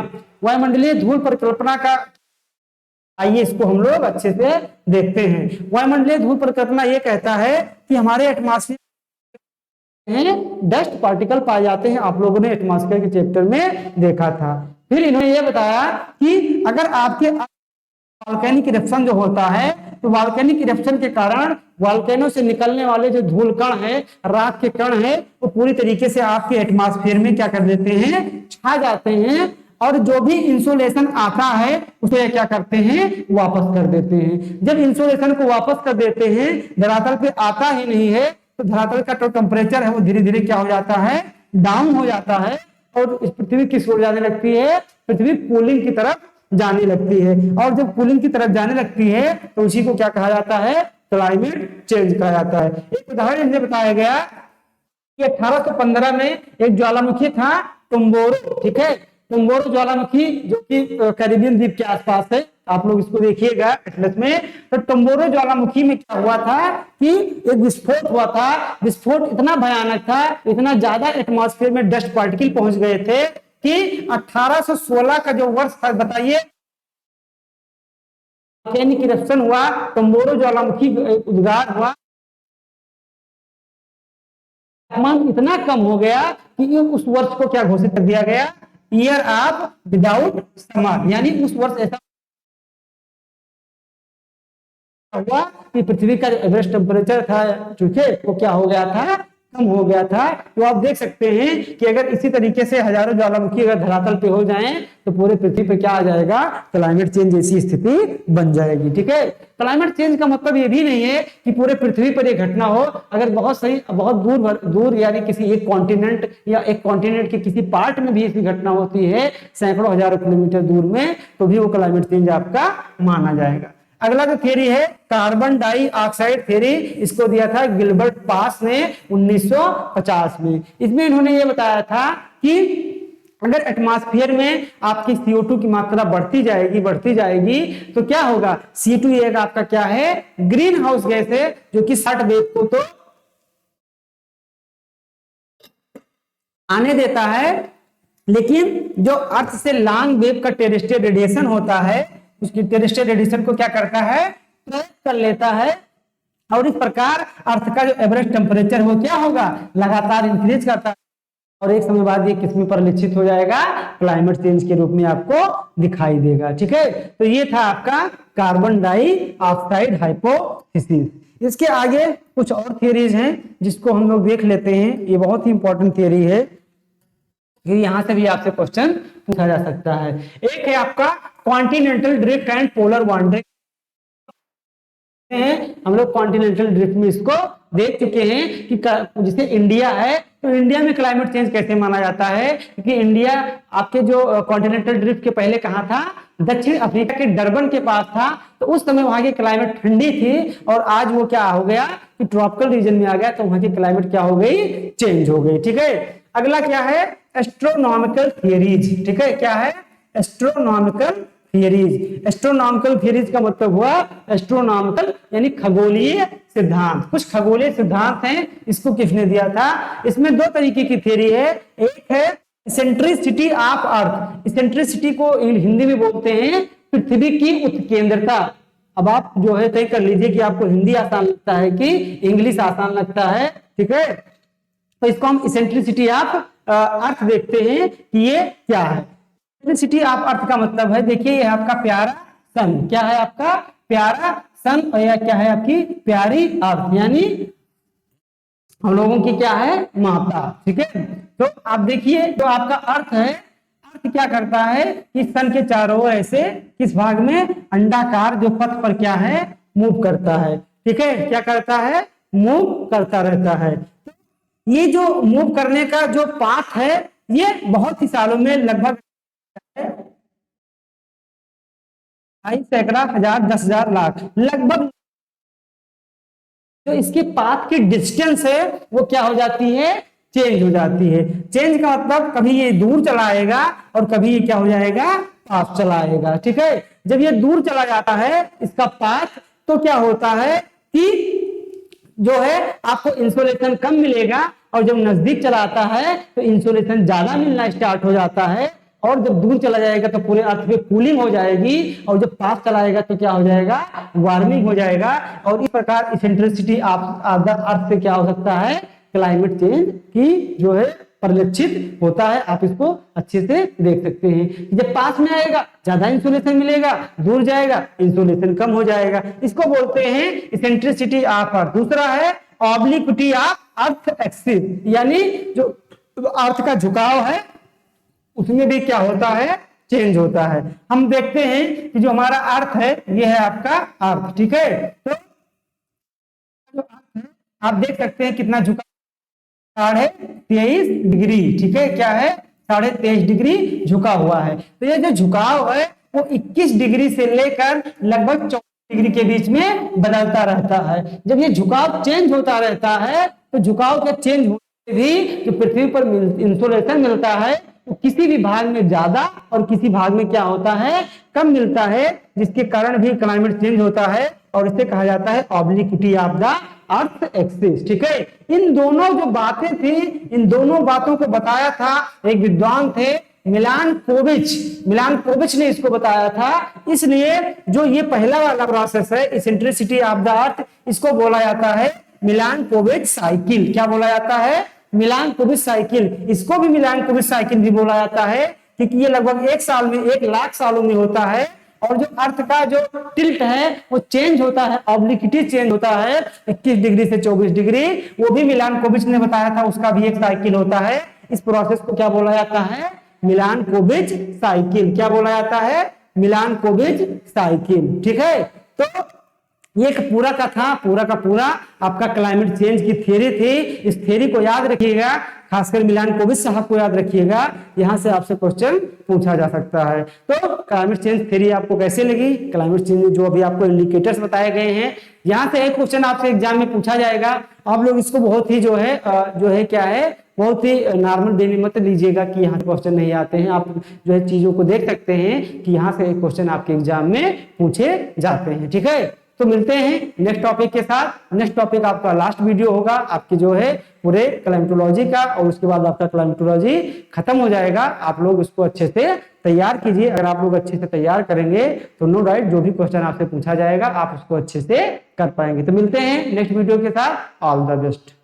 वायुमंडलीय धूल परिकल्पना का आइए इसको हम लोग अच्छे से देखते हैं। वायुमंडलीय धूल परिकल्पना ये कहता है कि हमारे एटमॉस्फेयर में डस्ट पार्टिकल पाए जाते हैं, आप लोगों ने एटमॉस्फेयर के चैप्टर में देखा था। फिर इन्होंने ये बताया कि अगर आपके वॉल्केनिक इरप्शन जो होता है, तो वॉल्केनिक इरप्शन के कारण वॉल्केनो से निकलने वाले जो धूल कण है, राख के कण है, वो पूरी तरीके से आपके एटमॉस्फेयर में क्या कर देते हैं, छा जाते हैं, और जो भी इंसोलेशन आता है उसे क्या करते हैं, वापस कर देते हैं। जब इंसोलेशन को वापस कर देते हैं, धरातल पे आता ही नहीं है, तो धरातल का जो टेम्परेचर है वो धीरे धीरे क्या हो जाता है, डाउन हो जाता है, और इस पृथ्वी किस ओर जाने लगती है, पृथ्वी कूलिंग की तरफ जाने लगती है। और जब कूलिंग की तरफ जाने लगती है तो उसी को क्या कहा जाता है, क्लाइमेट चेंज कहा जाता है। एक उदाहरण इनसे बताया गया कि 1815 में एक ज्वालामुखी था टुम्बोरो। ठीक है, टुम्बोरो ज्वालामुखी जो कि कैरिबियन द्वीप के आसपास है, आप लोग इसको देखिएगा एटलस में। तो टुम्बोरो ज्वालामुखी में क्या हुआ था कि एक विस्फोट हुआ था। विस्फोट इतना भयानक था, इतना ज्यादा एटमॉस्फेयर में डस्ट पार्टिकल पहुंच गए थे कि 1816 का जो वर्ष था, बताइए, वॉल्केनिक इरप्शन हुआ, टुम्बोरो ज्वालामुखी उद्गार हुआ, तापमान इतना कम हो गया कि उस वर्ष को क्या घोषित कर दिया गया, ईयर ऑफ विदाउट समर। यानी उस वर्ष ऐसा हुआ कि पृथ्वी का जो एवरेज टेम्परेचर था चूंकि वो क्या हो गया था, कम हो गया था। तो आप देख सकते हैं कि अगर इसी तरीके से हजारों ज्वालामुखी अगर धरातल पे हो जाएं तो पूरे पृथ्वी पे क्या आ जाएगा, क्लाइमेट चेंज जैसी स्थिति बन जाएगी। ठीक है, क्लाइमेट चेंज का मतलब ये भी नहीं है कि पूरे पृथ्वी पर ये घटना हो। अगर बहुत दूर दूर यानी किसी एक कॉन्टिनेंट या एक कॉन्टिनेंट के किसी पार्ट में भी ऐसी घटना होती है, सैकड़ों हजारों किलोमीटर दूर में, तो भी वो क्लाइमेट चेंज आपका माना जाएगा। अगला जो थियरी है कार्बन डाइऑक्साइड थियरी, इसको दिया था गिलबर्ट पास ने 1950 में। इसमें इन्होंने ये बताया था कि अगर एटमॉस्फेयर में आपकी CO2 की मात्रा बढ़ती जाएगी तो क्या होगा, CO2 एक आपका क्या है, ग्रीन हाउस गैस है, जो कि 60 वेव को तो आने देता है, लेकिन जो अर्थ से लॉन्ग वेव का टेरेस्ट्रियल रेडिएशन होता है, उसकी टेरेस्ट्रियल रेडिएशन को क्या करता है, ट्रैप कर लेता है, और इस प्रकार अर्थ का जो एवरेज टेम्परेचर वो क्या होगा, लगातार इंक्रीज करता है, और एक समय बाद ये किसमें परिलक्षित हो जाएगा, क्लाइमेट चेंज के रूप में आपको दिखाई देगा। ठीक है, तो ये था आपका कार्बन डाइऑक्साइड हाइपोथेसिस। इसके आगे कुछ और थियरीज हैं जिसको हम लोग देख लेते हैं। ये बहुत ही इंपॉर्टेंट थियरी है, यहां से भी आपसे क्वेश्चन पूछा जा सकता है। एक है आपका continental drift and polar warming. हम लोग कॉन्टिनेंटल ड्रिफ्ट में इसको देख चुके हैं कि जैसे इंडिया है, तो इंडिया में क्लाइमेट चेंज कैसे माना जाता है, क्योंकि इंडिया आपके जो कॉन्टिनेंटल ड्रिफ्ट के पहले कहाँ था, दक्षिण अफ्रीका के डरबन के पास था। तो उस समय वहां की क्लाइमेट ठंडी थी, और आज वो क्या हो गया कि ट्रॉपिकल रीजन में आ गया, तो वहां की क्लाइमेट क्या हो गई, चेंज हो गई। ठीक है, अगला क्या है, एस्ट्रोनॉमिकल थियरीज। ठीक है, क्या है, एस्ट्रोनॉमिकल थियरीज। एस्ट्रोनॉमिकल थियरीज का मतलब हुआ एस्ट्रोनॉमिकल यानी खगोलीय सिद्धांत। कुछ खगोलीय सिद्धांत हैं, इसको किसने दिया था, इसमें दो तरीके की थियरी है। एक है इसेंट्रिसिटी ऑफ अर्थ, इसेंट्रिसिटी को हिंदी में बोलते हैं पृथ्वी की उत्केंद्रता। अब आप जो है तय कर लीजिए कि आपको हिंदी आसान लगता है कि इंग्लिश आसान लगता है। ठीक है, तो इसको हम इसेंट्रिसिटी ऑफ अर्थ देखते हैं कि ये क्या है। इसेंट्रिसिटी ऑफ अर्थ का मतलब है, देखिए ये आपका प्यारा सन, क्या है आपका प्यारा सन, और यह क्या है आपकी प्यारी अर्थ, यानी हम लोगों की क्या है माता। ठीक है, तो आप देखिए जो आपका अर्थ है, अर्थ क्या करता है कि सन के चारों ओर ऐसे किस भाग में, अंडाकार जो पथ पर क्या है मूव करता है। ठीक है, क्या करता है, मूव करता रहता है। ये जो मूव करने का जो पाथ है ये बहुत ही सालों में लगभग 2 सैकड़ा, हजार, 10,000, लाख लगभग जो इसके पाथ की डिस्टेंस है वो क्या हो जाती है, चेंज हो जाती है। चेंज का मतलब कभी ये दूर चला आएगा और कभी ये क्या हो जाएगा, पास चला आएगा। ठीक है, जब ये दूर चला जाता है इसका पाथ, तो क्या होता है कि जो है आपको इंसोलेशन कम मिलेगा, और जब नजदीक चला आता है तो इंसोलेशन ज्यादा मिलना स्टार्ट हो जाता है, और जब दूर चला जाएगा तो पूरे अर्थ पे कूलिंग हो जाएगी, और जब पास चलाएगा तो क्या हो जाएगा, वार्मिंग हो जाएगा। और इस प्रकार इसेंट्रिसिटी ऑफ द अर्थ से क्या हो सकता है, क्लाइमेट चेंज की जो है परिलक्षित होता है। आप इसको अच्छे से देख सकते हैं। जब पास में आएगा ज्यादा इंसोलेशन मिलेगा, दूर जाएगा इंसोलेशन कम हो जाएगा। इसको बोलते हैं इसेंट्रिसिटी ऑफ अर्थ। दूसरा है ऑब्लिक्विटी ऑफ अर्थ एक्सिस, यानी जो अर्थ का झुकाव है उसमें भी क्या होता है, चेंज होता है। हम देखते हैं कि जो हमारा अर्थ है ये है आपका अर्थ। ठीक है, तो जो अर्थ है आप देख सकते हैं कितना झुका, 23.5 डिग्री। ठीक है, क्या है, 23.5 डिग्री झुका हुआ है। तो ये जो झुकाव है वो 21 डिग्री से लेकर लगभग 24 डिग्री के बीच में बदलता रहता है। जब ये झुकाव चेंज होता रहता है तो झुकाव के चेंज होने से भी जो पृथ्वी पर इंसोलेशन मिलता है तो किसी भी भाग में ज्यादा और किसी भाग में क्या होता है, कम मिलता है, जिसके कारण भी क्लाइमेट चेंज होता है, और इसे कहा जाता है obliquity of the earth axis. ठीक है, इन दोनों जो बातें थी, इन दोनों बातों को बताया था एक विद्वान थे मिलानकोविच ने इसको बताया था। इसलिए जो ये पहला वाला प्रोसेस है इसेंट्रिसिटी ऑफ द अर्थ, इसको बोला जाता है मिलानकोविच साइकिल। क्या बोला जाता है, मिलानकोविच साइकिल। इसको भी मिलानकोविच साइकिल भी बोला जाता है, क्योंकि ये लगभग 1 साल में 1 लाख सालों में होता है। और जो अर्थ का जो टिल्ट है वो चेंज होता है, ऑब्लिक्विटी चेंज होता है 21 डिग्री से 24 डिग्री, वो भी मिलानकोविच ने बताया था, उसका भी एक साइकिल होता है। इस प्रोसेस को क्या बोला जाता है, मिलानकोविच साइकिल। क्या बोला जाता है, मिलानकोविच साइकिल। ठीक है, तो ये पूरा का था, पूरा का पूरा आपका क्लाइमेट चेंज की थ्योरी थी। इस थ्योरी को याद रखिएगा, खासकर मिलानकोविच साहब को याद रखिएगा, यहां से आपसे क्वेश्चन पूछा जा सकता है। तो क्लाइमेट चेंज थ्योरी आपको कैसे लगी, क्लाइमेट चेंज जो अभी आपको इंडिकेटर्स बताए गए हैं, यहां से एक क्वेश्चन आपसे एग्जाम में पूछा जाएगा। आप लोग इसको बहुत ही जो है क्या है, बहुत ही नॉर्मल वे में मत लीजिएगा कि यहाँ क्वेश्चन नहीं आते हैं। आप जो है चीजों को देख सकते हैं कि यहाँ से एक क्वेश्चन आपके एग्जाम में पूछे जाते हैं। ठीक है, तो मिलते हैं नेक्स्ट टॉपिक के साथ। नेक्स्ट टॉपिक आपका लास्ट वीडियो होगा आपकी जो है पूरे क्लाइमेटोलॉजी का, और उसके बाद आपका क्लाइमेटोलॉजी खत्म हो जाएगा। आप लोग इसको अच्छे से तैयार कीजिए। अगर आप लोग अच्छे से तैयार करेंगे तो नो डाउट जो भी क्वेश्चन आपसे पूछा जाएगा आप उसको अच्छे से कर पाएंगे। तो मिलते हैं नेक्स्ट वीडियो के साथ। All the best.